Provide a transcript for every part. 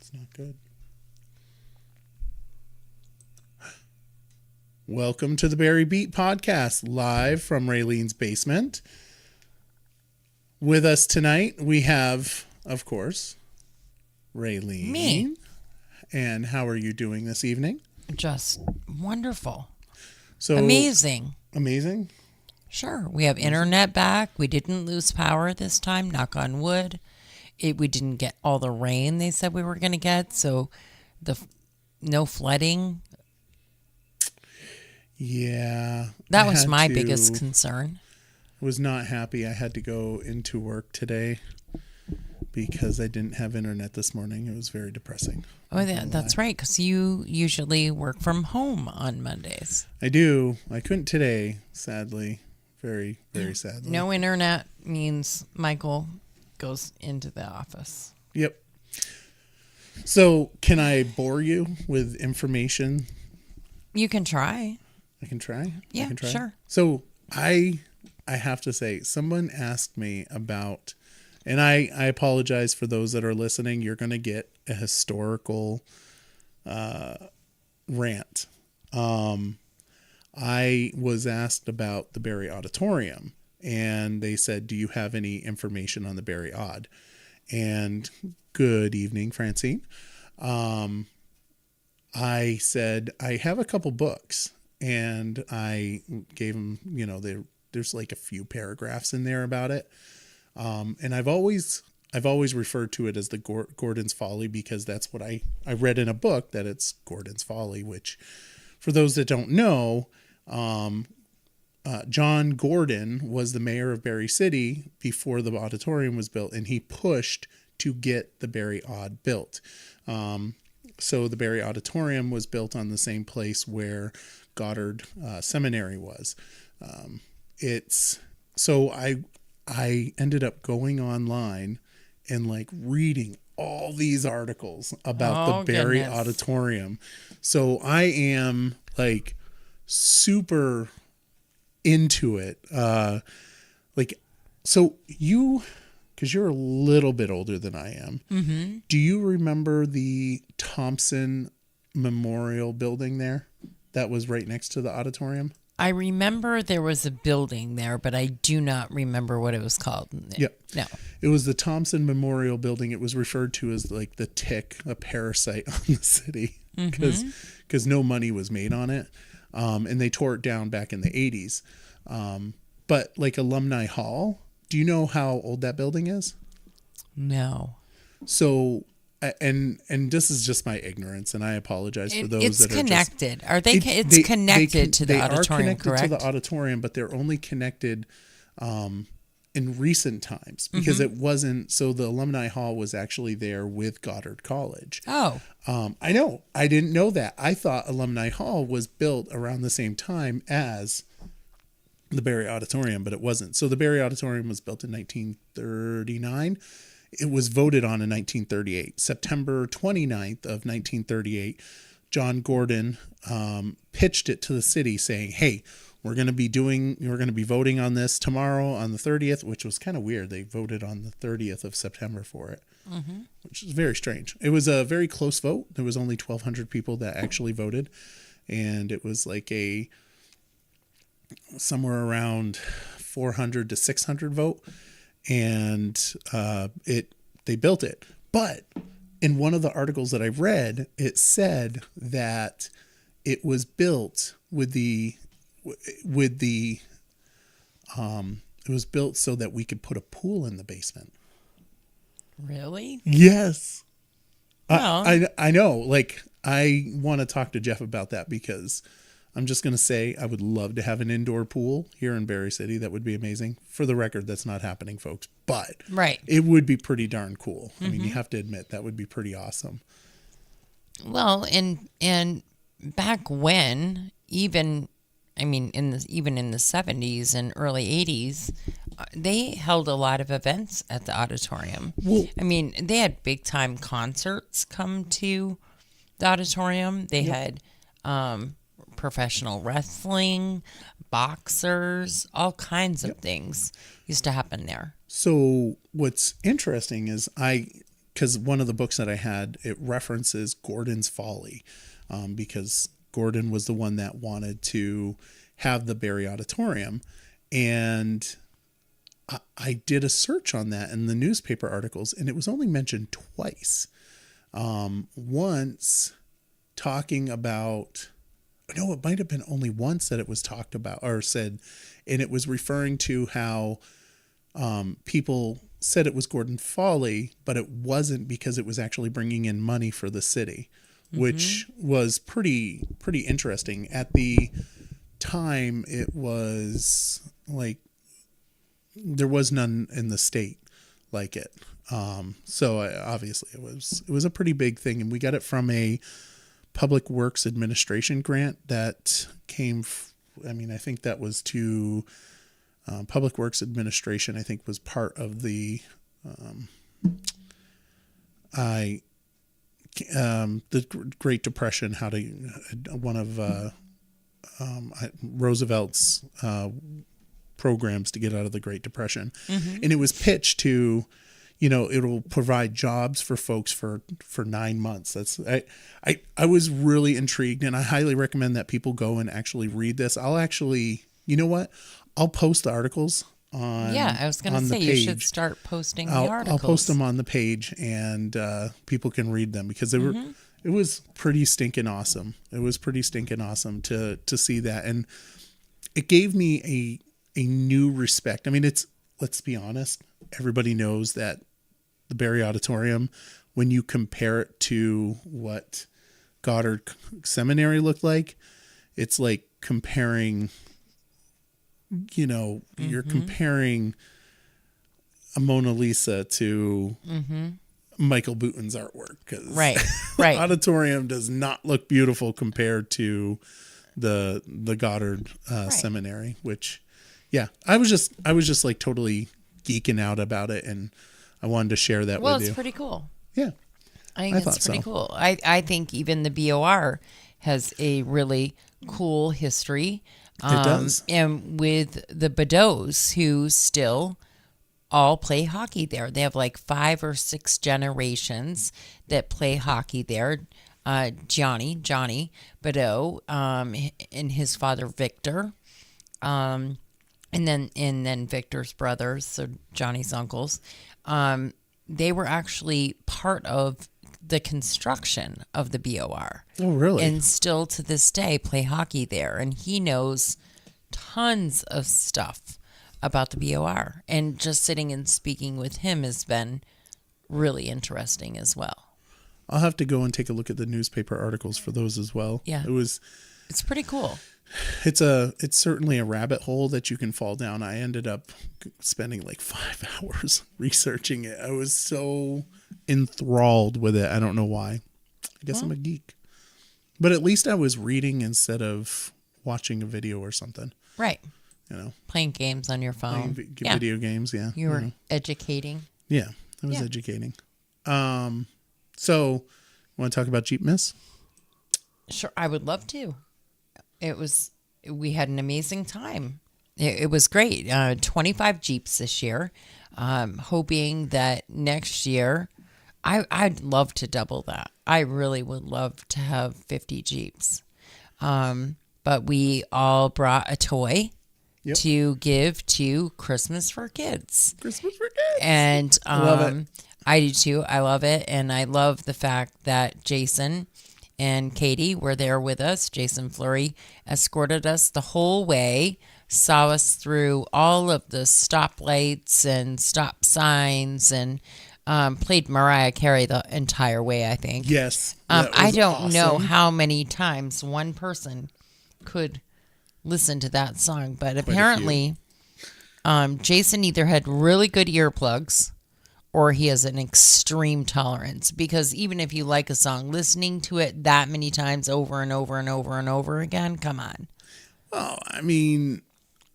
It's not good. Welcome to the Barre Beat podcast, live from Raylene's basement. With us tonight, we have, of course, Raylene. Me. And how are you doing this evening? Just wonderful. So Amazing. Amazing? Sure. We have internet back. We didn't lose power this time, knock on wood. We didn't get all the rain they said we were going to get, so no flooding. Yeah. That was my biggest concern. I was not happy I had to go into work today because I didn't have internet this morning. It was very depressing. Oh, that's right, because you usually work from home on Mondays. I do. I couldn't today, sadly. Very, very sadly. No internet means Michael goes into the office. Yep. So, can I bore you with information? You can try. I can try? Yeah, I can try? Sure. So, I have to say, someone asked me about, and I apologize for those that are listening, you're going to get a historical rant. I was asked about the Barre Auditorium, and they said, do you have any information on the Barre Aud? And good evening, Francine. I said, I have a couple books, and I gave them, there's like a few paragraphs in there about it. And I've always referred to it as the Gordon's Folly, because that's what I read in a book, that it's Gordon's Folly, which for those that don't know, John Gordon was the mayor of Barre City before the auditorium was built, and he pushed to get the Barre Aud built. So the Barre Auditorium was built on the same place where Goddard Seminary was. So I ended up going online and like reading all these articles about the Barre Auditorium. So I am like super into it. Because you're a little bit older than I am. Mm-hmm. Do you remember the Thompson Memorial Building there that was right next to the auditorium? I remember there was a building there, but I do not remember what it was called. Yep. No. It was the Thompson Memorial Building. It was referred to as like the tick, a parasite on the city, because no money was made on it. And they tore it down back in the 80s. But like Alumni Hall, do you know how old that building is? No. So, and this is just my ignorance, and I apologize for those that are connected. Are they? It's connected to the auditorium, correct? They are connected to the auditorium, but they're only connected in recent times, because it wasn't. So the Alumni Hall was actually there with Goddard College. Oh. I know. I didn't know that. I thought Alumni Hall was built around the same time as the Barre Auditorium, but it wasn't. So the Barre Auditorium was built in 1939. It was voted on in 1938. September 29th of 1938, John Gordon pitched it to the city saying, hey, we're going to be voting on this tomorrow on the 30th, which was kind of weird. They voted on the 30th of September for it, which is very strange. It was a very close vote. There was only 1,200 people that actually voted. And it was like somewhere around 400 to 600 vote. And they built it. But in one of the articles that I read, it said that it was built it was built so that we could put a pool in the basement. Really? Yes. Well, I know. Like, I want to talk to Jeff about that, because I'm just going to say I would love to have an indoor pool here in Barre City. That would be amazing. For the record, that's not happening, folks. But right. It would be pretty darn cool. I mean, you have to admit that would be pretty awesome. Well, and back when, even in the 70s and early 80s, they held a lot of events at the auditorium. Well, they had big time concerts come to the auditorium. They had professional wrestling, boxers, all kinds of things used to happen there. So what's interesting is because one of the books that I had, it references Gordon's Folly, because Gordon was the one that wanted to have the Barre Auditorium. And I did a search on that in the newspaper articles, and it was only mentioned twice. Once talking about, no, it might have been only once that it was talked about or said, and it was referring to how people said it was Gordon Folly, but it wasn't, because it was actually bringing in money for the city, which was pretty interesting. At the time, it was like, there was none in the state like it. So obviously it was a pretty big thing, and we got it from a Public Works Administration grant that came. I think that was to Public Works Administration. I think was part of the the Great Depression. One of Roosevelt's programs to get out of the Great Depression. And it was pitched to, it'll provide jobs for folks for 9 months. I was really intrigued, and I highly recommend that people go and actually read this. I'll actually, you know what? I'll post the articles on. Yeah, I was going to say you should start posting the articles. I'll post them on the page, and people can read them, because they were. It was pretty stinking awesome. It was pretty stinking awesome to see that, and it gave me a new respect. Let's be honest. Everybody knows that the Barre Auditorium, when you compare it to what Goddard Seminary looked like, it's like comparing, you're comparing a Mona Lisa to Michael Booton's artwork. Right. The auditorium does not look beautiful compared to the Goddard Seminary, which, yeah, I was just like totally geeking out about it, and I wanted to share that with you. Well, it's pretty cool. Yeah. I think it's pretty cool. I think even the BOR has a really cool history. It does. And with the Badeaus, who still all play hockey there. They have like 5 or 6 generations that play hockey there. Johnny Badeau, and his father Victor, and then Victor's brothers, so Johnny's uncles. They were actually part of the construction of the BOR. Oh, really? And still to this day play hockey there. And he knows tons of stuff about the BOR. And just sitting and speaking with him has been really interesting as well. I'll have to go and take a look at the newspaper articles for those as well. Yeah. It's pretty cool. It's certainly a rabbit hole that you can fall down. I ended up spending like 5 hours researching it. I was so enthralled with it. I don't know why. I guess I'm a geek. But at least I was reading instead of watching a video or something. Right. You know. Playing games on your phone. Video games, yeah. You were educating. Yeah, I was educating. So, want to talk about Jeep Miss? Sure, I would love to. We had an amazing time. It was great. 25 Jeeps this year. Hoping that next year, I'd love to double that. I really would love to have 50 Jeeps. But we all brought a toy to give to Christmas for Kids. Christmas for Kids. And I love it. I do too. I love it. And I love the fact that Jason and Katie were there with us. Jason Fleury escorted us the whole way, saw us through all of the stoplights and stop signs, and played Mariah Carey the entire way, I think. Yes. I don't know how many times one person could listen to that song, but apparently Jason either had really good earplugs or he has an extreme tolerance, because even if you like a song, listening to it that many times over and over and over and over again, come on. Well, I mean,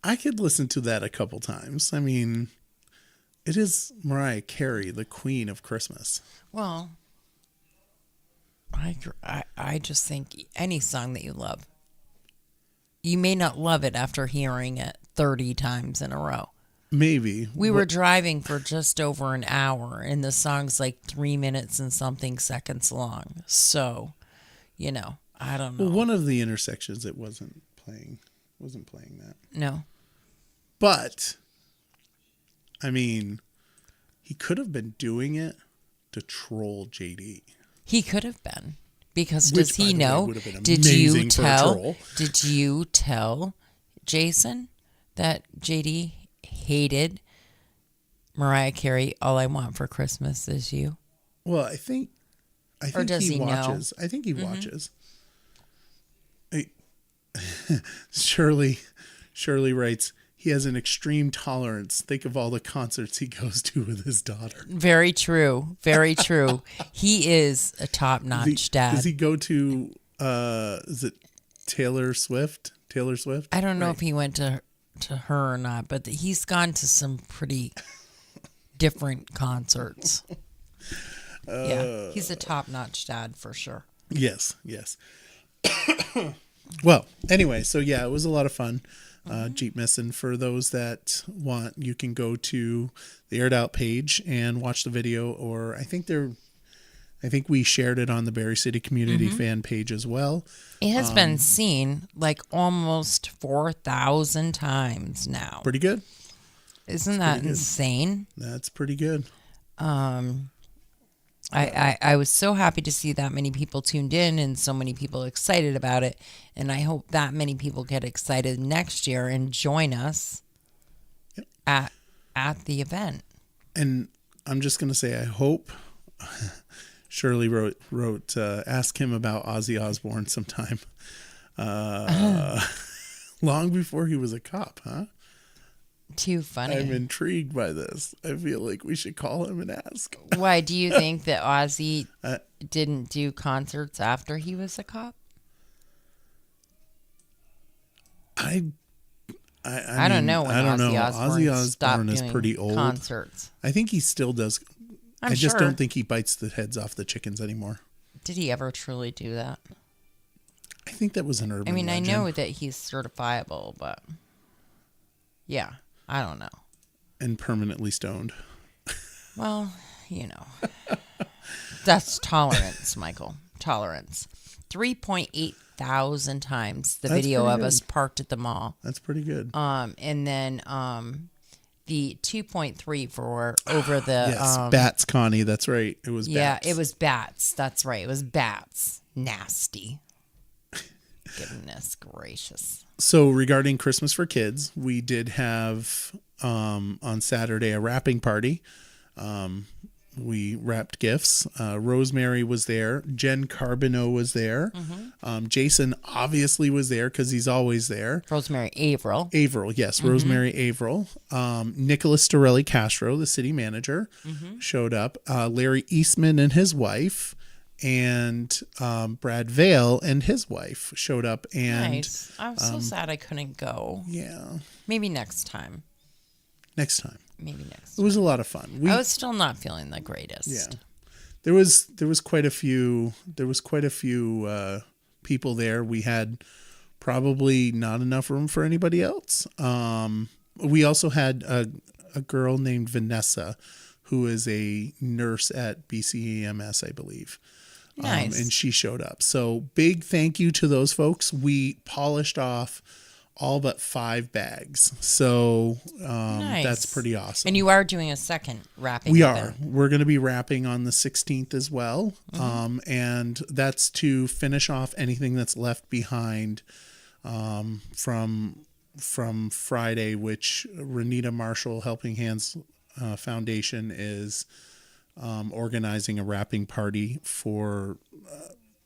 I could listen to that a couple times. I mean, it is Mariah Carey, the queen of Christmas. Well, I just think any song that you love, you may not love it after hearing it 30 times in a row. Maybe. We were driving for just over an hour, and the song's like 3 minutes and something seconds long. So, I don't know. Well, one of the intersections it wasn't playing that. No. But, I mean, he could have been doing it to troll JD. He could have been. Because Which, does he by the way, know? would have been Did you amazing for a troll. Did you tell Jason that JD hated Mariah Carey, All I Want for Christmas Is You? Well, I think does he watches. know? I think he watches. Shirley writes, he has an extreme tolerance. Think of all the concerts he goes to with his daughter. Very true. Very true. He is a top-notch dad. Does he go to, is it Taylor Swift? I don't know if he went to her or not, but he's gone to some pretty different concerts. Yeah, he's a top-notch dad for sure. Yes. Well, anyway, so yeah, it was a lot of fun. Jeep Missing. For those that want, you can go to the Aired Out page and watch the video, or I think we shared it on the Barre City Community fan page as well. It has been seen like almost 4,000 times now. Pretty good. Isn't that insane? That's pretty good. I was so happy to see that many people tuned in and so many people excited about it. And I hope that many people get excited next year and join us at the event. And I'm just going to say, I hope Shirley wrote ask him about Ozzy Osbourne sometime. Long before he was a cop, huh? Too funny. I'm intrigued by this. I feel like we should call him and ask. Why do you think that Ozzy didn't do concerts after he was a cop? I don't know when Ozzy Osbourne stopped is doing pretty old. Concerts. I think he still does. I just don't think he bites the heads off the chickens anymore. Did he ever truly do that? I think that was an urban legend. I know that he's certifiable, but yeah, I don't know. And permanently stoned. Well, that's tolerance, Michael. Tolerance. 3.8 thousand times the video of us parked at the mall. That's pretty good. And then the 2.3 for over the yes, bats, Connie. That's right. It was bats. Yeah, it was bats. That's right. It was bats. Nasty. Goodness gracious. So regarding Christmas for Kids, we did have on Saturday a wrapping party. We wrapped gifts. Rosemary was there. Jen Carbonneau was there. Mm-hmm. Jason obviously was there because he's always there. Rosemary Averill. Yes. Mm-hmm. Rosemary Averill. Nicholas Storelli Castro, the city manager, showed up. Larry Eastman and his wife. And Brad Vale and his wife showed up. And nice. I was so sad I couldn't go. Yeah. Maybe next time. Maybe next. It was a lot of fun. I was still not feeling the greatest. Yeah. There was quite a few people there. We had probably not enough room for anybody else. We also had a girl named Vanessa, who is a nurse at BCEMS, I believe. Nice. And she showed up. So big thank you to those folks. We polished off all but 5 bags. So nice. That's pretty awesome. And you are doing a second wrapping We event. are. We're going to be wrapping on the 16th as well. And that's to finish off anything that's left behind from Friday, which Renita Marshall Helping Hands Foundation is organizing a wrapping party for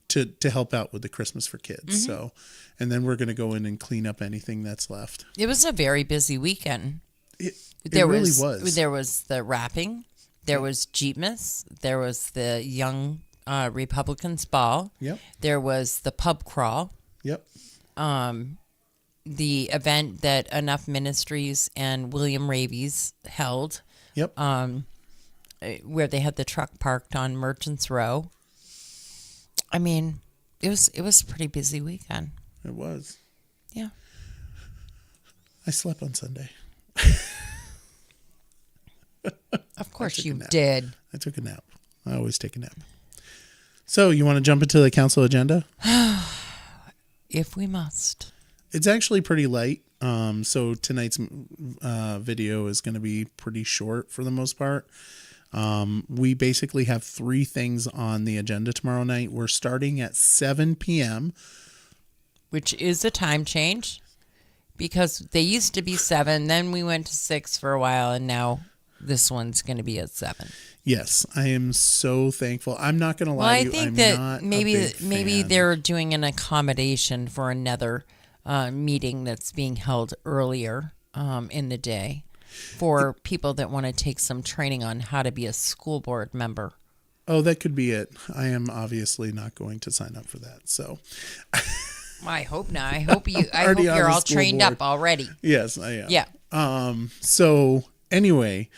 to help out with the Christmas for Kids. So, and then we're going to go in and clean up anything that's left. It was a very busy weekend. It really was. There was the wrapping. There was Jeepmas. There was the Young Republicans Ball. Yep. There was the pub crawl. Yep. The event that Enough Ministries and William Ravies held. Yep. Where they had the truck parked on Merchants Row. I mean, it was a pretty busy weekend. It was. Yeah. I slept on Sunday. Of course you nap. did. I took a nap. I always take a nap. So you want to jump into the council agenda? If we must. It's actually pretty light. So tonight's video is going to be pretty short for the most part. We basically have 3 things on the agenda tomorrow night. We're starting at 7 p.m. Which is a time change because they used to be 7, then we went to 6 for a while, and now this one's going to be at 7. Yes, I am so thankful. I'm not going to lie Well, I to you. think I'm that not maybe a big maybe fan. they're doing an accommodation for another meeting that's being held earlier in the day for people that want to take some training on how to be a school board member. Oh, that could be it. I am obviously not going to sign up for that. So Well, I hope not. I hope you're on the all school trained board. up already. yes, I am. Yeah. So anyway,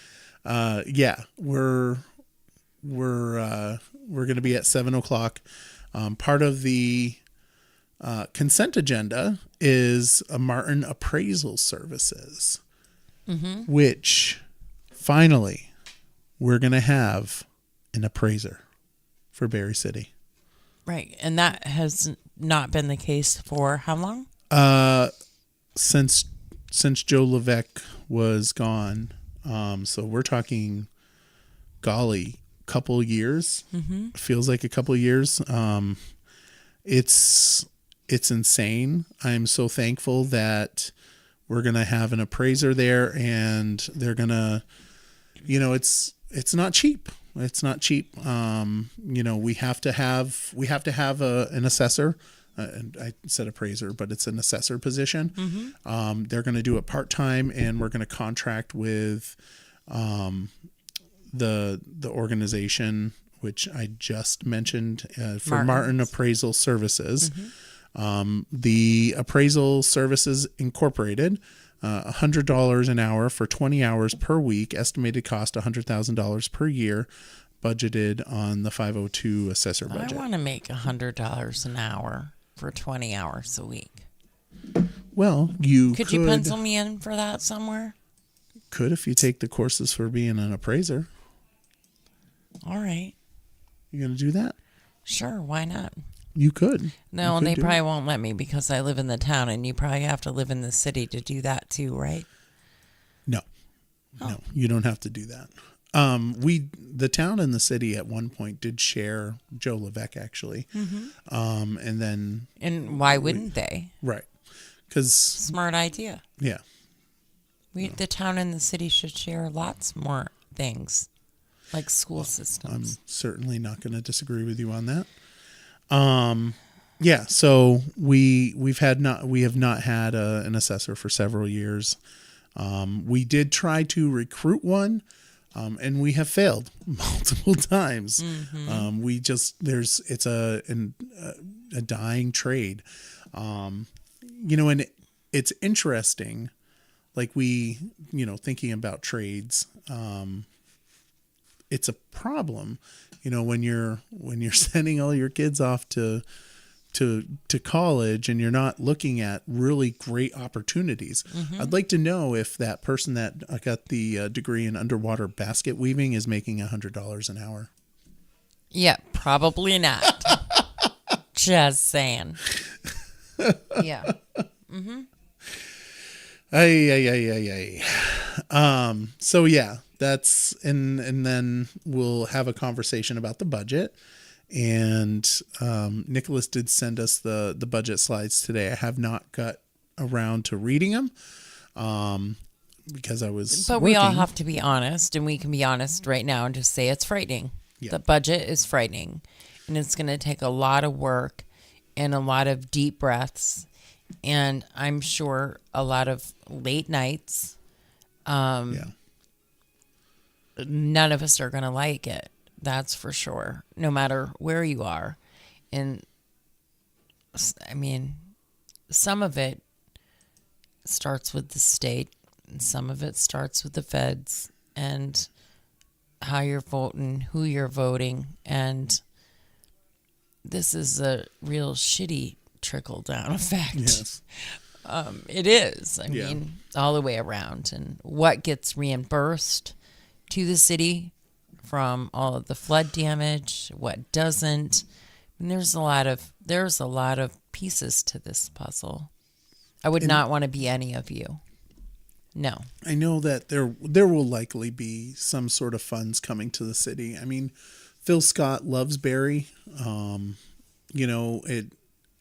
yeah, we're going to be at 7:00. Part of the consent agenda is a Martin appraisal services, which finally we're going to have an appraiser for Barre City. Right. And that has not been the case for how long? Since Joe Levesque was gone. So we're talking, golly, couple years. Feels like a couple years. It's insane. I'm so thankful that we're gonna have an appraiser there, and they're gonna, it's not cheap. It's not cheap. We have to have an assessor. And I said appraiser, but it's an assessor position. They're going to do it part-time, and we're going to contract with the organization, which I just mentioned, for Martin Appraisal Services. The Appraisal Services Incorporated, $100 an hour for 20 hours per week, estimated cost $100,000 per year, budgeted on the 502 assessor budget. I want to make $100 an hour for 20 hours a week. Well, you could you pencil me in for that somewhere? Could, if you take the courses for being an appraiser. All right. You gonna do that? Sure, why not? You could. No, you and could they probably won't let me because I live in the town, and you probably have to live in the city to do that too, right? No. No, you don't have to do that. The town and the city at one point did share Joe Levesque, actually. And why wouldn't they? Right. Because smart idea. Yeah. The town and the city should share lots more things, like school systems. I'm certainly not going to disagree with you on that. Yeah. So we have not had an assessor for several years. We did try to recruit one. And we have failed multiple times. It's a dying trade. And it's interesting, like thinking about trades. It's a problem, when you're sending all your kids off to college and you're not looking at really great opportunities. I'd like to know if that person that got the degree in underwater basket weaving is making $100 an hour. Yeah, probably not. Just saying. Yeah. So yeah, that's and then we'll have a conversation about the budget. And Nicholas did send us the budget slides today. I have not got around to reading them because I was But working. we all have to be honest, and we can be honest right now and just say it's frightening. Yeah. The budget is frightening, and it's going to take a lot of work and a lot of deep breaths, and I'm sure a lot of late nights. None of us are going to like it. That's for sure, no matter where you are. And I mean, some of it starts with the state, and some of it starts with the feds and how you're voting, who you're voting. And this is a real shitty trickle down effect. Yes. It is. I mean, all the way around. And what gets reimbursed to the city from all of the flood damage, what doesn't. And there's a lot of pieces to this puzzle. I would not want to be any of you. No. I know that there will likely be some sort of funds coming to the city. I mean, Phil Scott loves Barry.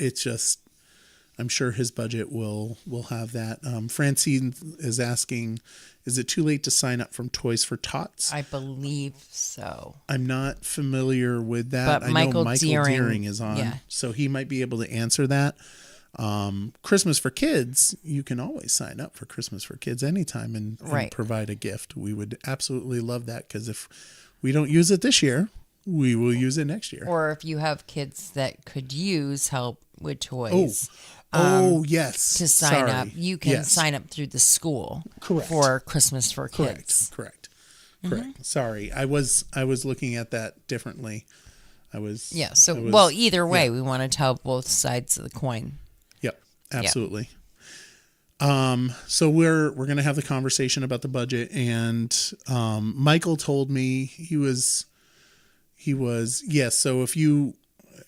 It's just, I'm sure his budget will have that. Francine is asking, is it too late to sign up from Toys for Tots? I believe so. I'm not familiar with that. But I know Michael Deering is on, yeah. so he might be able to answer that. Christmas for Kids, you can always sign up for Christmas for Kids anytime and provide a gift. We would absolutely love that, because if we don't use it this year, we will use it next year. Or if you have kids that could use help with toys. Yes. To sign up. You can sign up through the school. Correct. For Christmas for Kids. Correct. Sorry. I was looking at that differently. Either way, we want to tell both sides of the coin. Yep. Absolutely. Yep. So we're going to have the conversation about the budget, and Michael told me he was yes. So if you,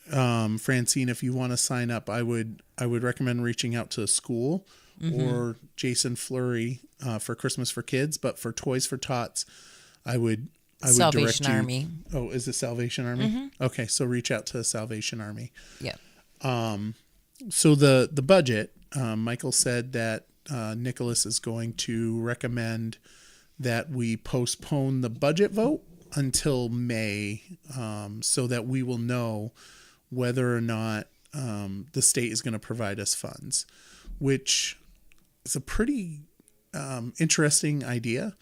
Francine, if you want to sign up, I would recommend reaching out to a school or Jason Fleury for Christmas for Kids. But for Toys for Tots, I would Salvation direct you. Army. Oh, is it Salvation Army? Okay, so reach out to Salvation Army. Yeah. So the budget, Michael said that Nicholas is going to recommend that we postpone the budget vote until May, so that we will know whether or not the state is going to provide us funds, which is a pretty interesting idea.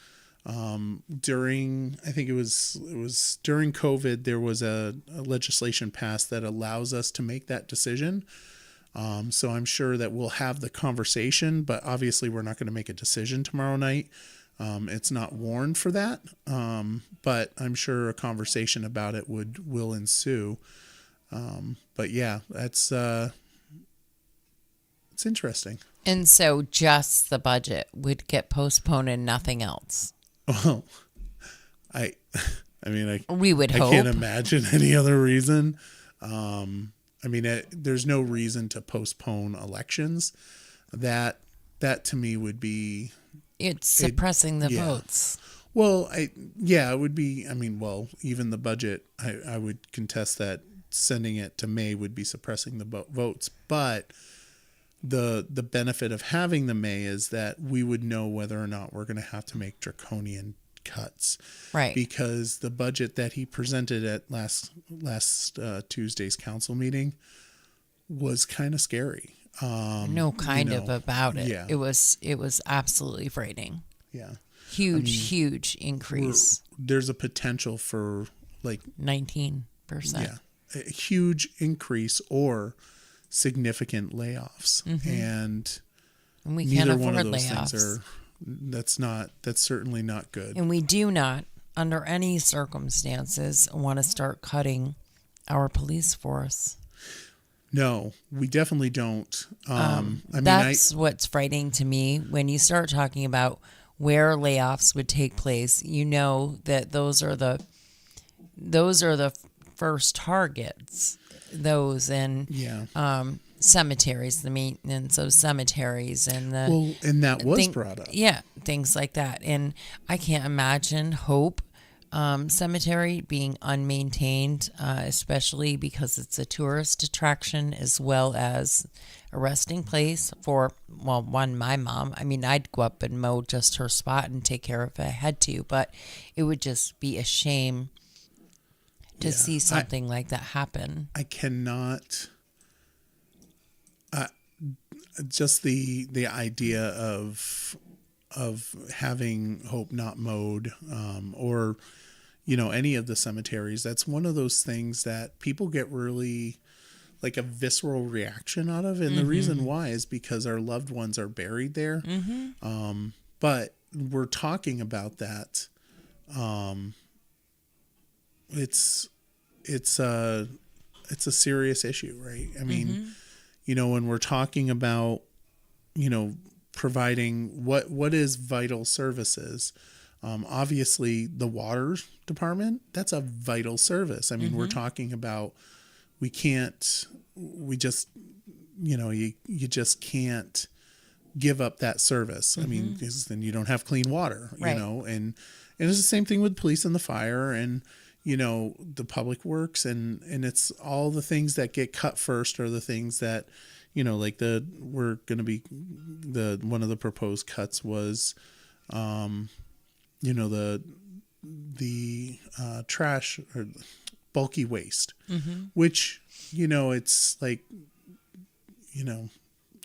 I think it was during COVID, there was a legislation passed that allows us to make that decision. So I'm sure that we'll have the conversation, but obviously we're not going to make a decision tomorrow night. It's not warned for that. But I'm sure a conversation about it will ensue. But yeah, it's interesting. And so just the budget would get postponed and nothing else. Well, we would hope. I can't imagine any other reason. There's no reason to postpone elections. That to me would be... It's suppressing the votes. Well, it would be, even the budget, I would contest that sending it to May would be suppressing the votes. But the benefit of having the May is that we would know whether or not we're going to have to make draconian cuts. Right. Because the budget that he presented at last Tuesday's council meeting was kind of scary. About it. Yeah. It was absolutely frightening. Yeah. Huge increase. There's a potential for 19%. Yeah. A huge increase or significant layoffs. And we can't neither afford one of those layoffs. Things that's certainly not good. And we do not, under any circumstances, want to start cutting our police force. No, we definitely don't. That's what's frightening to me. When you start talking about where layoffs would take place, you know that those are the first targets. Those and cemeteries, the maintenance of cemeteries, and that was brought up. Yeah, things like that. And I can't imagine Hope Cemetery being unmaintained, especially because it's a tourist attraction as well as a resting place for, my mom. I'd go up and mow just her spot and take care of it if I had to, but it would just be a shame to see something like that happen. I cannot... just the idea of having Hope not mowed, or any of the cemeteries, that's one of those things that people get really a visceral reaction out of, and the reason why is because our loved ones are buried there. But we're talking about that. It's a serious issue, right? When we're talking about, providing what is vital services, Obviously, the water department, that's a vital service. I mean, we're talking about, we just, you just can't give up that service. I mean, 'cause then you don't have clean water, Right. and it's the same thing with police and the fire and, the public works, and it's all the things that get cut first are the things that, like we're going to be, one of the proposed cuts was, the trash or bulky waste, which, it's like,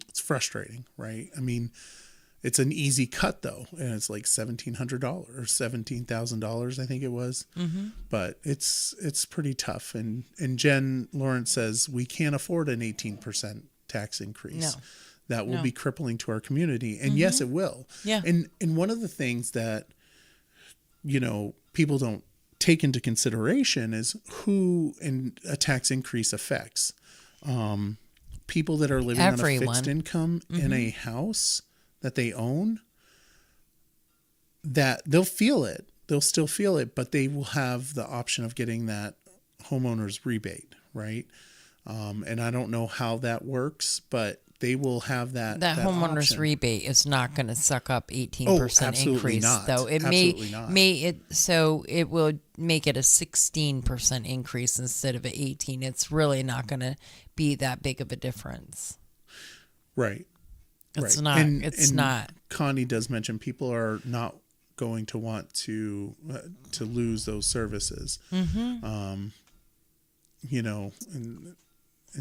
it's frustrating, right? I mean, it's an easy cut though, and it's like $1,700 or $17,000, I think it was. But it's pretty tough. And Jen Lawrence says we can't afford an 18% tax increase. No. That will be crippling to our community. And yes, it will. Yeah. And one of the things that, people don't take into consideration is who a tax increase affects. People that are living on a fixed income in a house that they own, that they'll feel it. They'll still feel it, but they will have the option of getting that homeowner's rebate, right? And I don't know how that works, but they will have that homeowner's option. rebate is not going to suck up 18% absolutely increase, not. though. It Absolutely not. so it will make it a 16% increase instead of an 18. It's really not going to be that big of a difference. Right. It's right. not. And not. Connie does mention people are not going to want to lose those services. In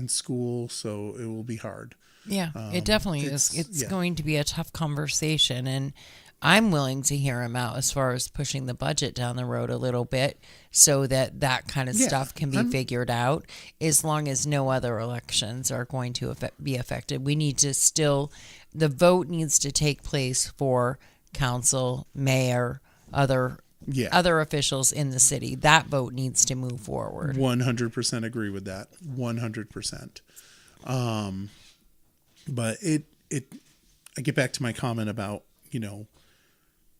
school, so it will be hard. Yeah, it definitely is. It's yeah. going to be a tough conversation, and I'm willing to hear him out as far as pushing the budget down the road a little bit so that kind of stuff can be figured out, as long as no other elections are going to be affected. We need to the vote needs to take place for council, mayor, other officials in the city. That vote needs to move forward. 100% agree with that. 100%. But I get back to my comment about,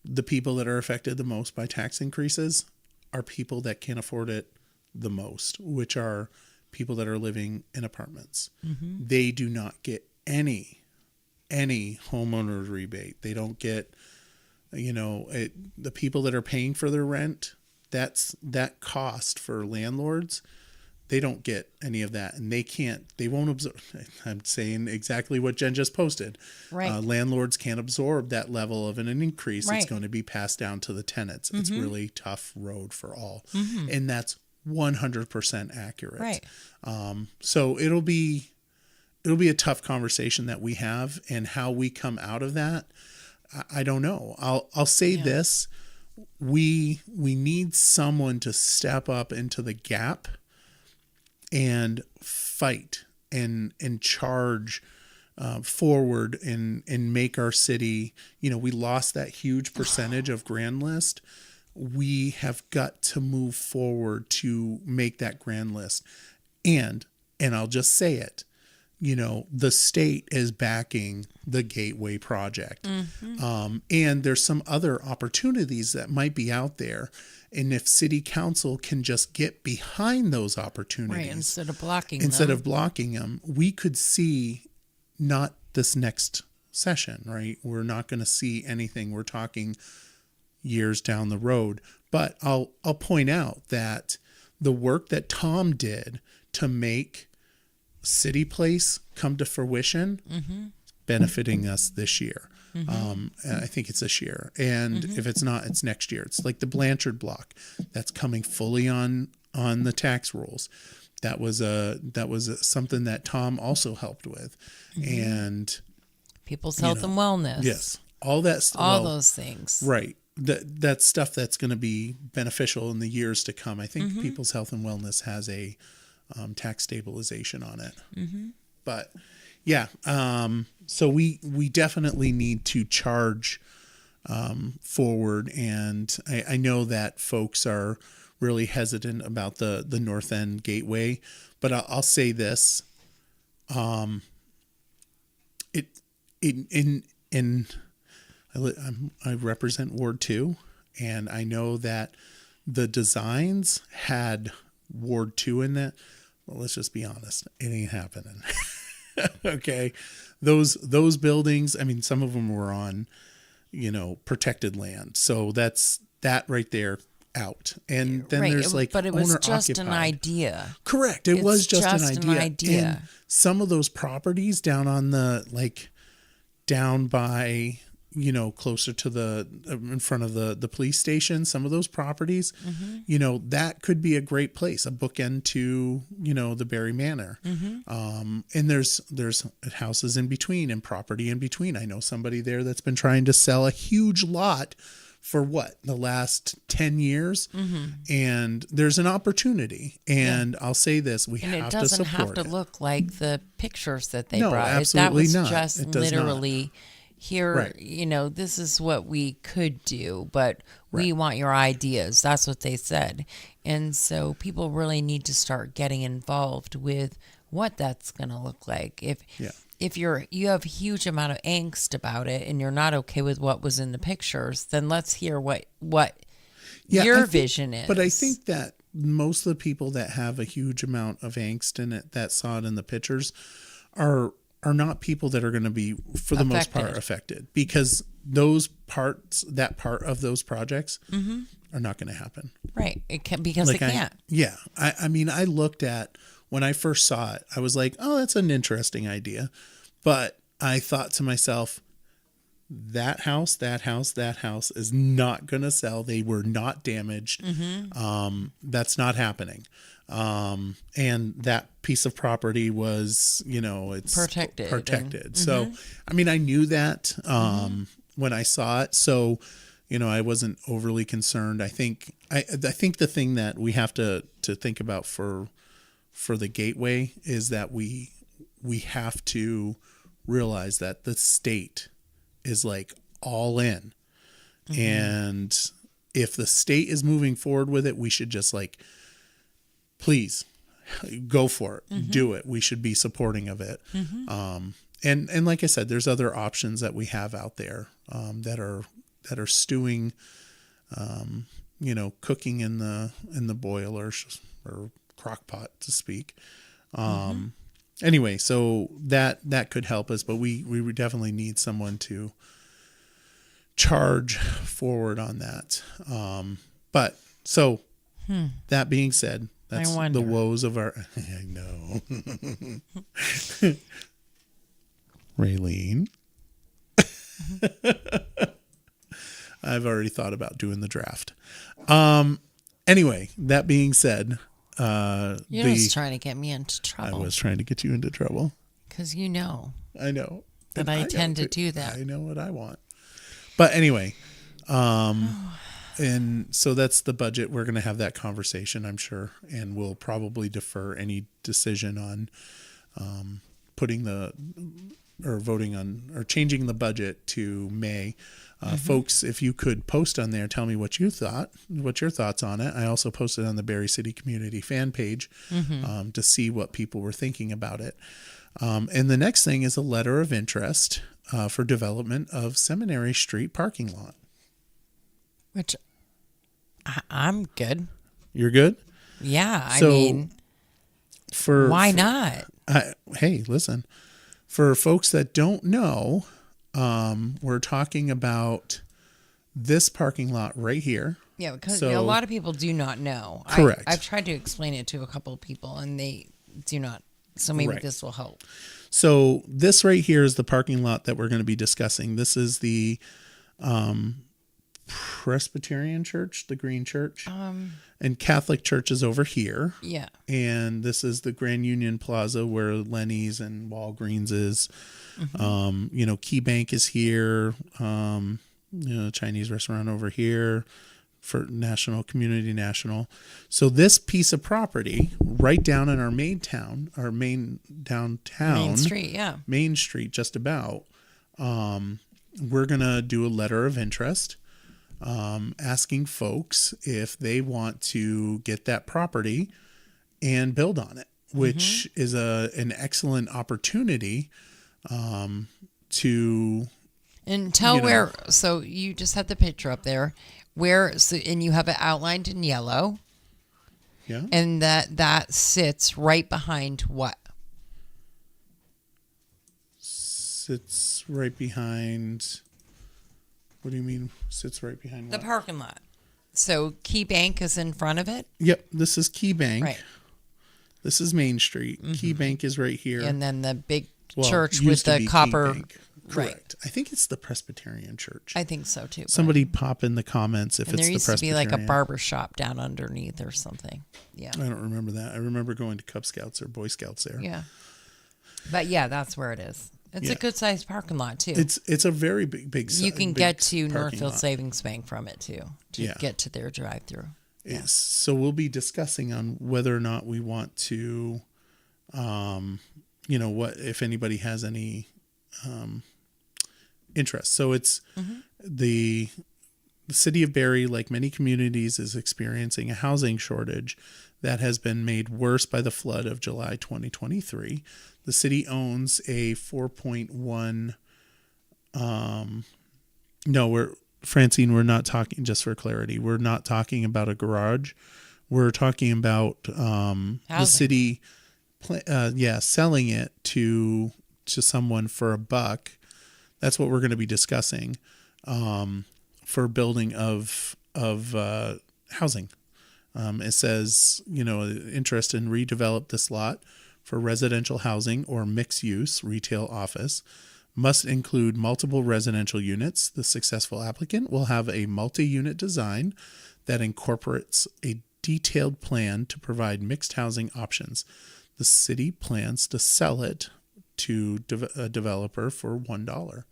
the people that are affected the most by tax increases are people that can't afford it the most, which are people that are living in apartments. They do not get any homeowner rebate. They don't get, the people that are paying for their rent, that cost for landlords, they don't get any of that, and they won't absorb. I'm saying exactly what Jen just posted. Right. Landlords can't absorb that level of an increase. Right. It's going to be passed down to the tenants. It's really tough road for all. And that's 100% accurate. Right. So it'll be a tough conversation that we have, and how we come out of that, I don't know. I'll say this. We need someone to step up into the gap and fight and charge forward and make our city, we lost that huge percentage of grand list. We have got to move forward to make that grand list. And I'll just say it, the state is backing the Gateway project. And there's some other opportunities that might be out there. And if city council can just get behind those opportunities, right, instead of blocking them, we could see not this next session, right? We're not going to see anything. We're talking years down the road. But I'll point out that the work that Tom did to make City Place come to fruition, benefiting us this year. I think it's this year. And if it's not, it's next year. It's like the Blanchard block that's coming fully on the tax rolls. That was something that Tom also helped with. And people's health and wellness. Yes. All that those things. Right. That's stuff that's going to be beneficial in the years to come. I think people's health and wellness has a tax stabilization on it. But yeah, so we definitely need to charge forward, and I know that folks are really hesitant about the North End Gateway, but I'll say this: I represent Ward 2, And I know that the designs had Ward 2 in it. Well, let's just be honest. It ain't happening. Okay. Those buildings, I mean, some of them were on, protected land. So that's that right there out. And then there's like, but it was owner just occupied. an idea. Correct. It was just an idea. An And some of those properties down on down by, closer to in front of the police station, some of those properties, that could be a great place, a bookend to, the Barre Manor. And there's houses in between and property in between. I know somebody there that's been trying to sell a huge lot for the last 10 years. And there's an opportunity. And I'll say this, we have to support it. It doesn't have to look like the pictures that they No, brought. absolutely that was not. just It does literally here, Right. this is what we could do, but we want your ideas. That's what they said. And so people really need to start getting involved with what that's going to look like. If you have a huge amount of angst about it and you're not okay with what was in the pictures, then let's hear what your vision is. But I think that most of the people that have a huge amount of angst in it that saw it in the pictures are not people that are going to be, for the most part, affected, because that part of those projects are not going to happen. Right. It can, because they can't. Yeah. I mean, I looked at, when I first saw it, I was like, oh, that's an interesting idea. But I thought to myself, that house is not going to sell. They were not damaged. That's not happening. And that piece of property was, it's protected. So, I mean, I knew that, when I saw it. So, I wasn't overly concerned. I think the thing that we have to think about for the gateway is that we have to realize that the state is like all in. And if the state is moving forward with it, we should just please go for it. Do it. We should be supporting of it. And like I said, there's other options that we have out there, that are stewing, cooking in the boiler or crock pot, to speak. Anyway, so that could help us, but we would definitely need someone to charge forward on that. But so that being said, that's the woes of our, I know. Raylene. I've already thought about doing the draft. Anyway, that being said, you're just trying to get me into trouble. I was trying to get you into trouble. Because I know. That I tend to do that. I know what I want. But anyway, and so that's the budget. We're going to have that conversation, I'm sure, and we'll probably defer any decision on voting on or changing the budget to May. Folks, if you could post on there, tell me what your thoughts on it. I also posted on the Barre City Community fan page to see what people were thinking about it. And the next thing is a letter of interest for development of Seminary Street parking lot. Which I'm good. You're good? Yeah, so, I mean, why not? Hey, listen. For folks that don't know, we're talking about this parking lot right here. Yeah, because a lot of people do not know. Correct. I've tried to explain it to a couple of people, and they do not. So maybe this will help. So this right here is the parking lot that we're going to be discussing. This is the Presbyterian Church, the Green Church, and Catholic Church is over here. Yeah. And this is the Grand Union Plaza where Lenny's and Walgreens is. Key Bank is here. Chinese restaurant over here for Community National. So this piece of property right down in our main downtown, Main Street, yeah. Main Street, just about. We're going to do a letter of interest, asking folks if they want to get that property and build on it, which is an excellent opportunity to... And tell where, so you just had the picture up there. and you have it outlined in yellow, Yeah. and that sits right behind what? Sits right behind. What do you mean? Sits right behind The what? parking lot. So Key Bank is in front of it, Yep. This is Key Bank. right? This is Main Street. Key Bank is right here. And then the big Well, church used with to the be Key copper. Bank. Right. Correct. I think it's the Presbyterian Church. I think so too. Somebody pop in the comments if and it's there the used to be Presbyterian. like a barber shop down underneath or something. Yeah. I don't remember that. I remember going to Cub Scouts or Boy Scouts there. Yeah. But yeah, that's where it is. It's Yeah. a good sized parking lot too. It's a very big. You can get to parking Northfield lot. Savings Bank from it too to Yeah. get to their drive-through. Yes. So we'll be discussing on whether or not we want to, what if anybody has any interest. So it's the city of Barre, like many communities, is experiencing a housing shortage that has been made worse by the flood of July 2023. The city owns a 4.1. Francine, we're not talking, just for clarity, we're not talking about a garage. We're talking about the city, selling it to someone for $1. That's what we're going to be discussing for building of housing. It says, interest in redevelop this lot for residential housing or mixed use retail office. Must include multiple residential units. The successful applicant will have a multi-unit design that incorporates a detailed plan to provide mixed housing options. The city plans to sell it to a developer for $1,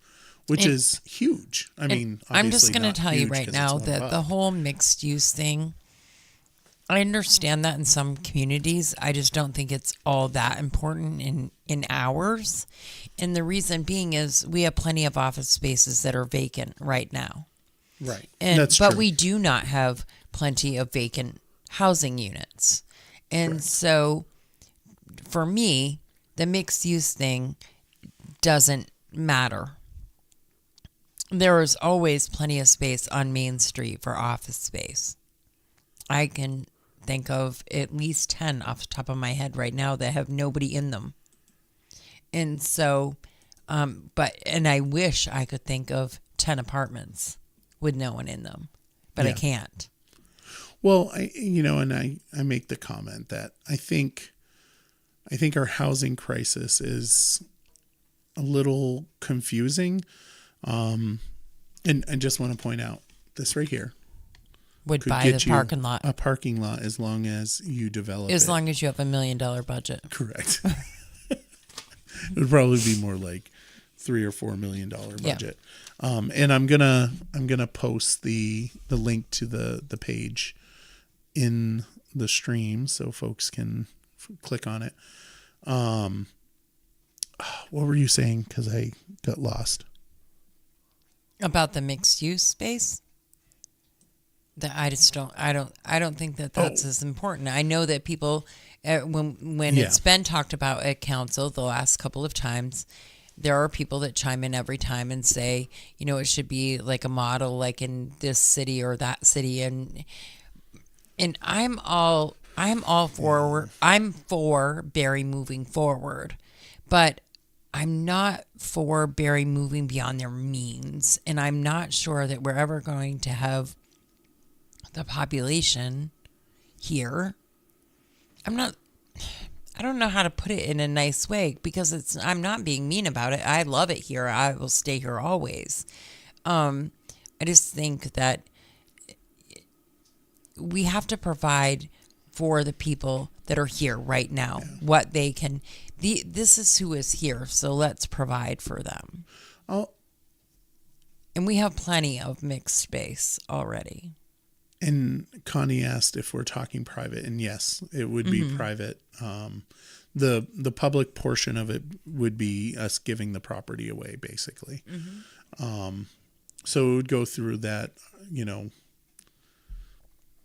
which is huge. I mean, I'm just obviously going not to tell you huge right 'cause now it's that $1. the whole mixed use thing, I understand that in some communities. I just don't think it's all that important in ours. And the reason being is we have plenty of office spaces that are vacant right now. Right. But we do not have plenty of vacant housing units. And Correct. so for me, the mixed use thing doesn't matter. There is always plenty of space on Main Street for office space. I can think of at least 10 off the top of my head right now that have nobody in them. And so, and I wish I could think of 10 apartments with no one in them, but I can't. Well, I make the comment that I think our housing crisis is a little confusing. And I just want to point out this right here. Would Could buy get the you parking lot. a parking lot as long as you develop it. As long as you have $1 million budget. Correct. It would probably be more like $3 or $4 million budget. And I'm gonna post the link to the page in the stream so folks can click on it. What were you saying? Because I got lost. About the mixed use space? That I just don't. I don't think that that's as important. I know that people, when it's been talked about at council the last couple of times, there are people that chime in every time and say, it should be like a model, like in this city or that city, and I'm all for Barre moving forward, but I'm not for Barre moving beyond their means, and I'm not sure that we're ever going to have the population here. I don't know how to put it in a nice way because I'm not being mean about it. I love it here. I will stay here always. I just think that we have to provide for the people that are here right now what they can. This is who is here, so let's provide for them. And we have plenty of mixed space already. And Connie asked if we're talking private, and yes, it would be private. The public portion of it would be us giving the property away, basically. So it would go through that,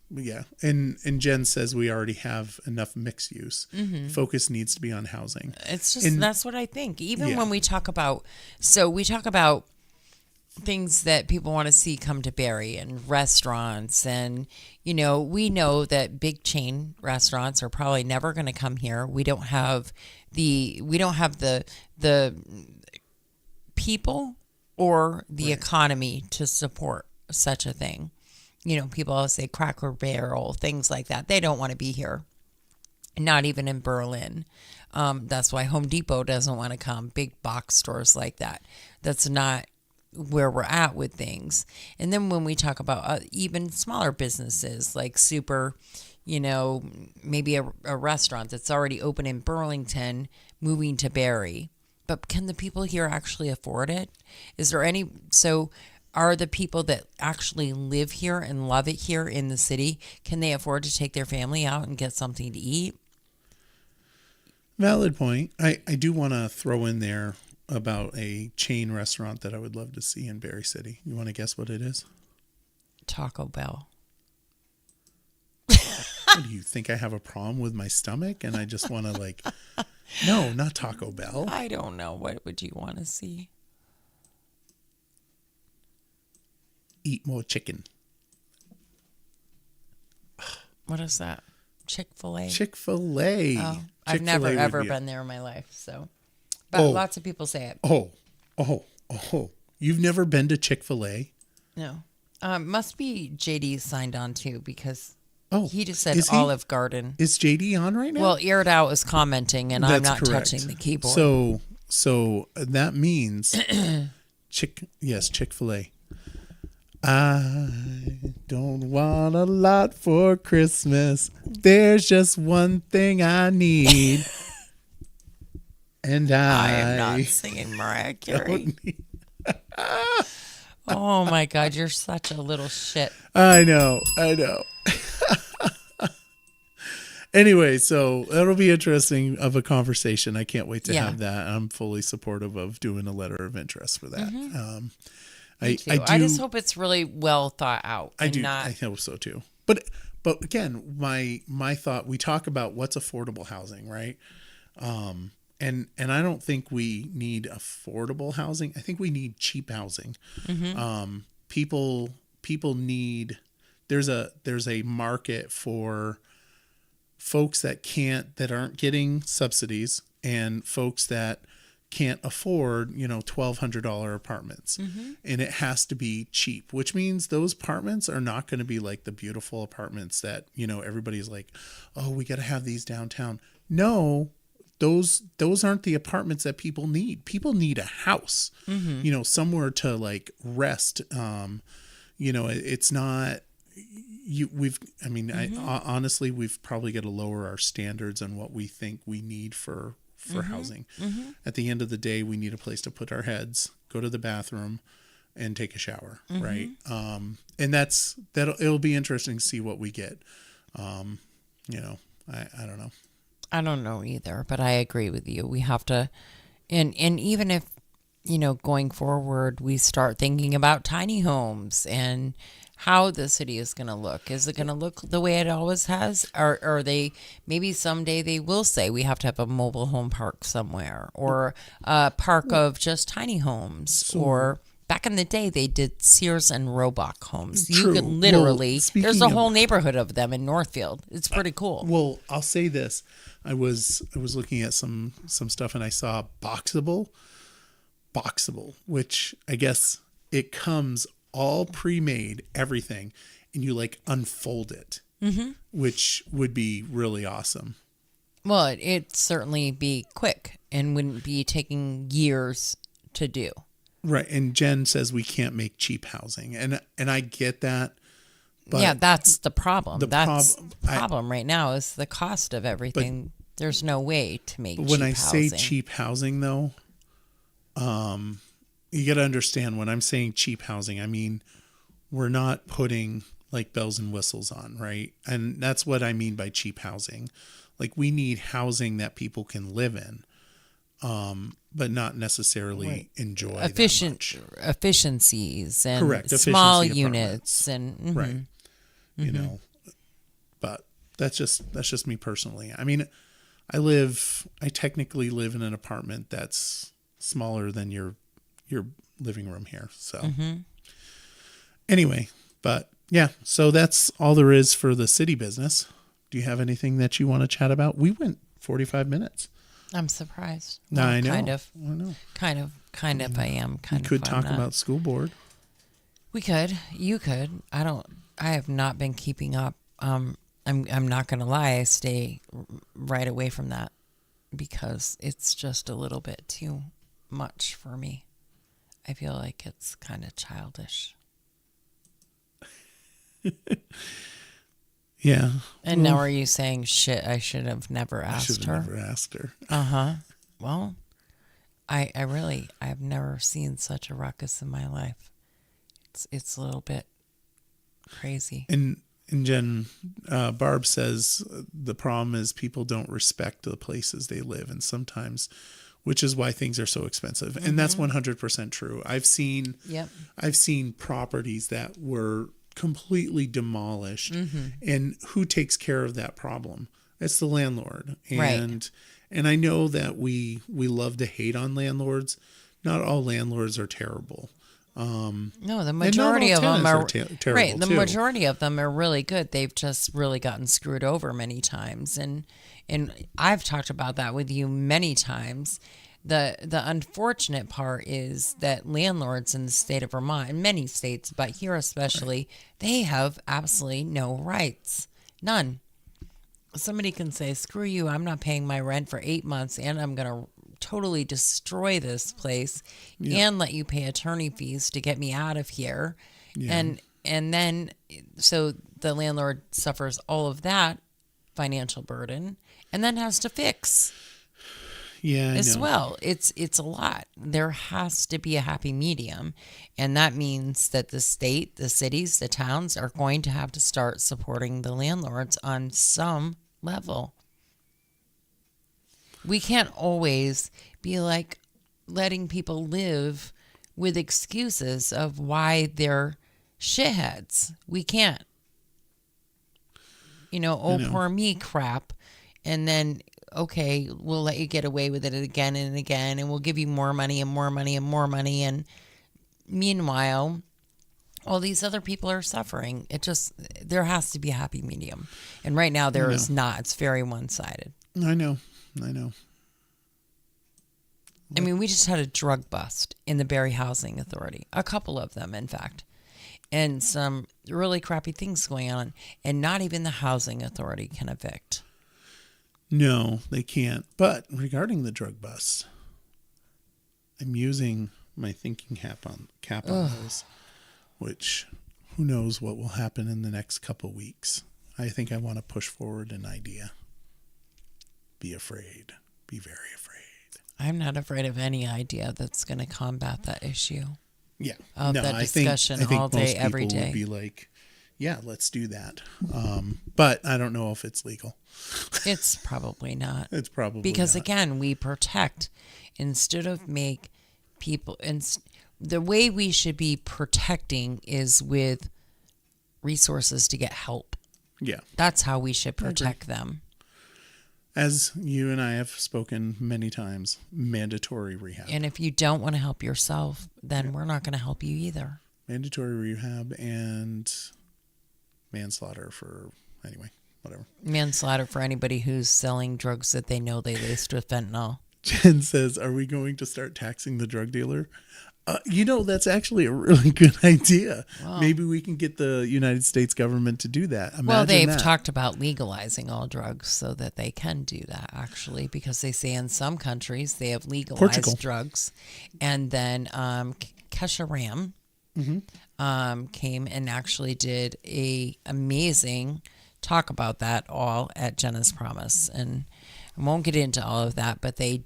Yeah, and Jen says we already have enough mixed use. Focus needs to be on housing. It's just that's what I think. Even when we talk about, so we talk about things that people want to see come to Barre, and restaurants, and we know that big chain restaurants are probably never going to come here. We don't have the people or the economy to support such a thing. People always say Cracker Barrel, things like that. They don't want to be here. Not even in Berlin. That's why Home Depot doesn't want to come. Big box stores like that. That's not where we're at with things. And then when we talk about even smaller businesses like super, maybe a restaurant that's already open in Burlington, moving to Barre. But can the people here actually afford it? Is there any... So are the people that actually live here and love it here in the city, can they afford to take their family out and get something to eat? Valid point. I do want to throw in there about a chain restaurant that I would love to see in Barre City. You want to guess what it is? Taco Bell. What, do you think I have a problem with my stomach and I just want to No, not Taco Bell. I don't know. What would you want to see? Eat more chicken. What is that? Chick-fil-A? Chick-fil-A. Oh, I've never ever been there in my life, so. But lots of people say it. Oh. You've never been to Chick-fil-A? No. Must be JD signed on too, because he just said is he? Olive Garden. Is JD on right now? Well, Aired Out is commenting, and I'm not touching the keyboard. So that means Chick-fil-A. I don't want a lot for Christmas. There's just one thing I need. And I am not singing Mariah Carey. Oh my God, you're such a little shit. I know. Anyway, so it'll be interesting of a conversation. I can't wait to have that. I'm fully supportive of doing a letter of interest for that. Mm-hmm. I just hope it's really well thought out. I hope so too. But again, my thought, we talk about what's affordable housing, right? And I don't think we need affordable housing. I think we need cheap housing. Mm-hmm. People need, there's a market for folks that aren't getting subsidies and folks that can't afford, $1,200 apartments. Mm-hmm. And it has to be cheap, which means those apartments are not going to be like the beautiful apartments that, everybody's like, oh, we got to have these downtown. No, those aren't the apartments that people need. People need a house, mm-hmm. Somewhere to rest. It's not, mm-hmm. Honestly, we've probably got to lower our standards on what we think we need for mm-hmm. housing. Mm-hmm. At the end of the day, we need a place to put our heads, go to the bathroom, and take a shower, mm-hmm. right? And it'll be interesting to see what we get. I don't know. I don't know either, but I agree with you. We have to, and even if, going forward, we start thinking about tiny homes and how the city is going to look. Is it going to look the way it always has? Or maybe someday they will say we have to have a mobile home park somewhere, or a park of just tiny homes, or back in the day they did Sears and Roebuck homes. True. You could literally, there's a whole neighborhood of them in Northfield. It's pretty cool. Well, I'll say this. I was looking at some stuff and I saw Boxable, which I guess it comes all pre-made, everything, and you unfold it, mm-hmm. which would be really awesome. Well, it'd certainly be quick and wouldn't be taking years to do. Right. And Jen says we can't make cheap housing, and I get that. But yeah, that's the problem. The problem right now is the cost of everything. There's no way to make cheap housing. When I say cheap housing, though, you got to understand when I'm saying cheap housing, I mean, we're not putting bells and whistles on, right? And that's what I mean by cheap housing. We need housing that people can live in, but not necessarily enjoy that much. Efficiencies and correct. Small Efficiency units and mm-hmm. right. Mm-hmm. But that's just me personally. I mean, I technically live in an apartment that's smaller than your your living room here. So Mm-hmm. anyway, but yeah, so that's all there is for the city business. Do you have anything that you want to chat about? We went 45 minutes. I'm surprised. No, Well, I know. Kind of. I know. Kind of. I am kind We of. could I'm talk not. about school board. We could. You could. I have not been keeping up. I'm not gonna lie. I stay right away from that because it's just a little bit too much for me. I feel like it's kind of childish. Yeah. And now are you saying shit? I should have never I asked should her. have never asked her. Well, I've never seen such a ruckus in my life. It's a little bit crazy. And Jen, Barb says the problem is people don't respect the places they live, and sometimes, which is why things are so expensive. Mm-hmm. And that's 100% true. I've seen properties that were completely demolished, Mm-hmm. and who takes care of that problem? It's the landlord. And Right. and I know that we love to hate on landlords. Not all landlords are terrible. No, the majority of them are terrible right. The too. majority of them are really good. They've just really gotten screwed over many times, and I've talked about that with you many times. The unfortunate part is that landlords in the state of Vermont, in many states, but here especially, they have absolutely no rights, none. Somebody can say, "Screw you! I'm not paying my rent for 8 months, and I'm gonna totally destroy this place and let you pay attorney fees to get me out of here." Yeah. And then so the landlord suffers all of that financial burden and then has to fix Yeah, I as know. well. It's a lot. There has to be a happy medium, and that means that the state, the cities, the towns are going to have to start supporting the landlords on some level. We can't always be like letting people live with excuses of why they're shitheads. We can't. Oh, poor me crap. And then, okay, we'll let you get away with it again and again, and we'll give you more money and more money and more money. And meanwhile, all these other people are suffering. There has to be a happy medium. And right now there is not. It's very one-sided. I know. I mean, we just had a drug bust in the Barre Housing Authority. A couple of them, in fact. And some really crappy things going on. And not even the housing authority can evict. No, they can't. But regarding the drug busts, I'm using my thinking cap on those, which who knows what will happen in the next couple weeks. I think I want to push forward an idea. Be afraid. Be very afraid. I'm not afraid of any idea that's going to combat that issue. Yeah. Of that discussion I think all day, most every people day. would be like, yeah, let's do that. But I don't know if it's legal. It's probably not. It's probably because not. Again, we protect instead of make people. And the way we should be protecting is with resources to get help. Yeah. That's how we should protect them. As you and I have spoken many times, mandatory rehab. And if you don't want to help yourself, then we're not going to help you either. Mandatory rehab and manslaughter for, anyway, whatever. Manslaughter for anybody who's selling drugs that they know they laced with fentanyl. Jen says, are we going to start taxing the drug dealer? That's actually a really good idea. Wow. Maybe we can get the United States government to do that. Well, they've that. talked about legalizing all drugs so that they can do that, actually, because they say in some countries they have legalized Portugal. drugs. And then Kesha Ram came and actually did a amazing talk about that all at Jenna's Promise. And I won't get into all of that, but they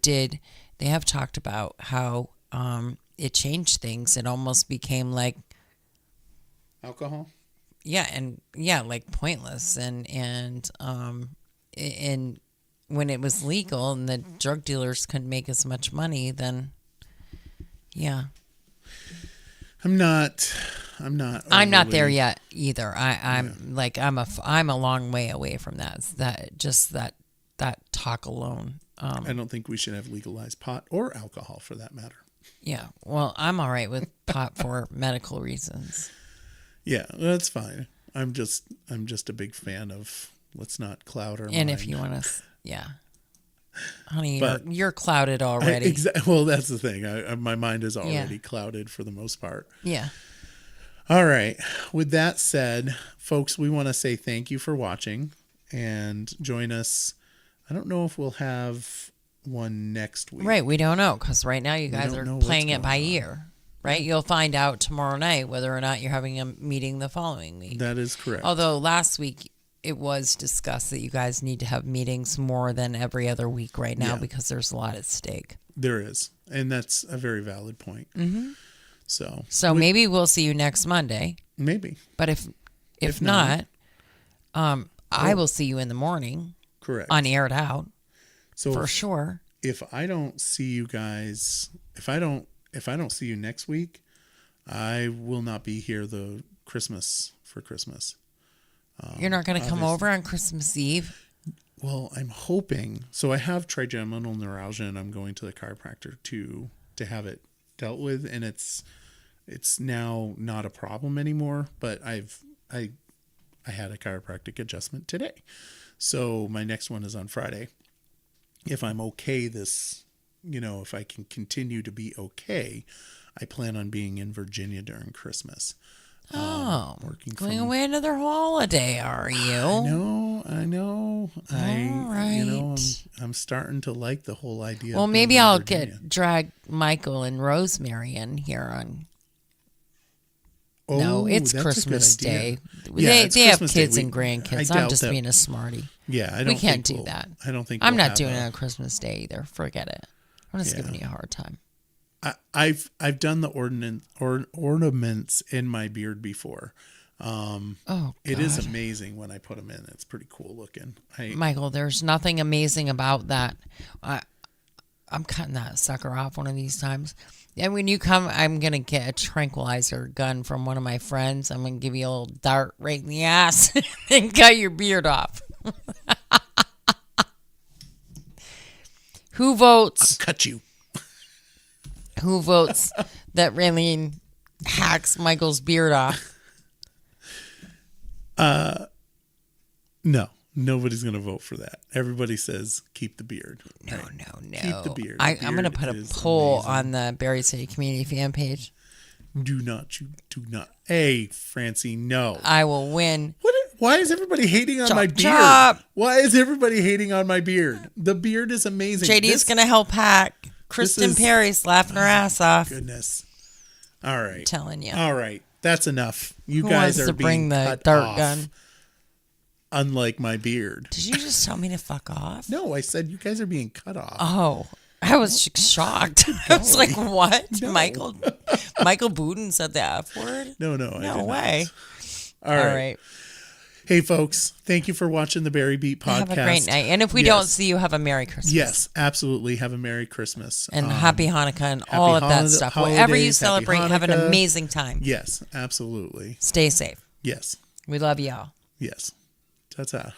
have talked about how it changed things. It almost became like Alcohol? like pointless. And when it was legal and the drug dealers couldn't make as much money, then I'm not there yet either. I'm a long way away from that. That talk alone. I don't think we should have legalized pot or alcohol for that matter. Yeah. Well, I'm all right with pot for medical reasons. Yeah, that's fine. I'm just a big fan of let's not cloud our mind. And if you want to, yeah. Honey, But you're clouded already. Well, that's the thing. My mind is already clouded for the most part. Yeah. All right. With that said, folks, we want to say thank you for watching and join us. I don't know if we'll have one next week. Right. We don't know because right now you guys are playing it by ear. Right. You'll find out tomorrow night whether or not you're having a meeting the following week. That is correct. Although last week it was discussed that you guys need to have meetings more than every other week right now because there's a lot at stake. There is. And that's a very valid point. Mm-hmm. So maybe we'll see you next Monday. Maybe. But if not, I will see you in the morning. Correct. On Aired Out. So for sure. If I don't see you guys, if I don't see you next week, I will not be here for Christmas. You're not going to come over on Christmas Eve? Well, I'm hoping. So I have trigeminal neuralgia, and I'm going to the chiropractor to have it dealt with, and it's now not a problem anymore. But I had a chiropractic adjustment today, so my next one is on Friday. If I'm okay, if I can continue to be okay, I plan on being in Virginia during Christmas. Going away another holiday, are you? I know. All right. I'm starting to like the whole idea. Well, maybe I'll drag Michael and Rosemary in here on. Oh, no, it's Christmas Day. Yeah, they have kids and grandkids. I'm just being a smarty. Yeah, we can't do that. I don't think I'm not doing it on Christmas Day either. Forget it. I'm just giving you a hard time. I've done the ornaments in my beard before. It is amazing when I put them in. It's pretty cool looking. Michael, there's nothing amazing about that. I'm cutting that sucker off one of these times. And when you come, I'm going to get a tranquilizer gun from one of my friends. I'm going to give you a little dart right in the ass and cut your beard off. Who votes? I'll cut you. Who votes that Raylene hacks Michael's beard off? No. Nobody's going to vote for that. Everybody saes keep the beard. No. Keep the beard. I'm going to put a poll on the Barre City community fan page. Do not. Hey, Francie, no. I will win. Why is everybody hating on my beard? Chop. Why is everybody hating on my beard? The beard is amazing. JD's going to help hack. Kristen Perry's laughing her ass off. Goodness. All right. I'm telling you. All right. That's enough. You Who guys wants are to bring being the cut dart off. gun? Unlike my beard. Did you just tell me to fuck off? No, I said you guys are being cut off. Oh, I was shocked. I was like, what? No. Michael Buden said the F word? No, No way. All right. Hey, folks. Thank you for watching the Barre Beat podcast. Have a great night. And if we don't see you, have a Merry Christmas. Yes, absolutely. Have a Merry Christmas. And Happy Hanukkah and all of that stuff. Whatever you celebrate, have an amazing time. Yes, absolutely. Stay safe. Yes. We love y'all. Yes. Ta-ta.